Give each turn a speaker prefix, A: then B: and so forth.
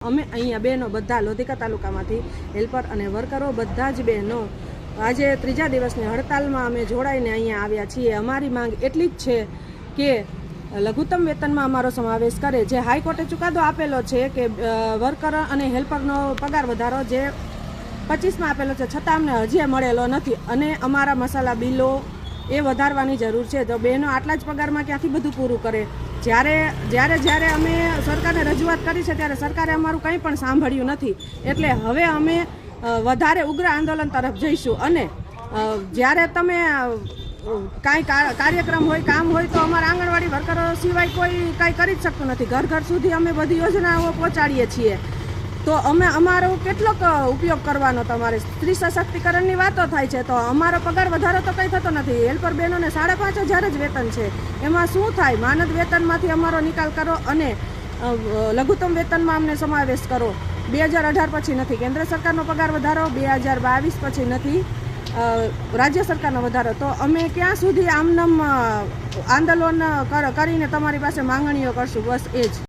A: અમે અહીંયા બહેનો બધા લોધિકા તાલુકામાંથી હેલ્પર અને વર્કરો બધા જ બહેનો આજે ત્રીજા દિવસની હડતાલમાં અમે જોડાઈને અહીંયા આવ્યા છીએ। અમારી માંગ એટલી જ છે કે લઘુત્તમ વેતનમાં અમારો સમાવેશ કરે। જે હાઈકોર્ટે ચુકાદો આપેલો છે કે વર્કર અને હેલ્પરનો પગાર વધારો જે 25માં આપેલો છે છતાં અમને હજી મળેલો નથી અને અમારા મસાલા બિલો એ વધારવાની જરૂર છે। તો બહેનો આટલા જ પગારમાં ક્યાંથી બધું પૂરું કરે? જ્યારે અમે સરકારને રજૂઆત કરી છે ત્યારે સરકારે અમારું કંઈ પણ સાંભળ્યું નથી। એટલે હવે અમે વધારે ઉગ્ર આંદોલન તરફ જઈશું અને જ્યારે તમે કાંઈ કાર્યક્રમ હોય કામ હોય તો અમારા આંગણવાડી વર્કરો સિવાય કોઈ કાંઈ કરી જ શકતું નથી। ઘર ઘર સુધી અમે બધી યોજનાઓ પહોંચાડીએ છીએ। તો અમે અમારો કેટલોક ઉપયોગ કરવાનો? તમારે સ્ત્રી સશક્તિકરણની વાતો થાય છે તો અમારો પગાર વધારો તો કંઈ થતો નથી। હેલ્પર બહેનોને 5,500 જ વેતન છે, એમાં શું થાય? માનદ વેતનમાંથી અમારો નિકાલ કરો અને લઘુત્તમ વેતનમાં અમને સમાવેશ કરો। 2018 પછી નથી કેન્દ્ર સરકારનો પગાર વધારો, 2022 પછી નથી રાજ્ય સરકારનો વધારો। તો અમે ક્યાં સુધી આમનામ આંદોલન કરીને તમારી પાસે માંગણીઓ કરશું? બસ એ જ।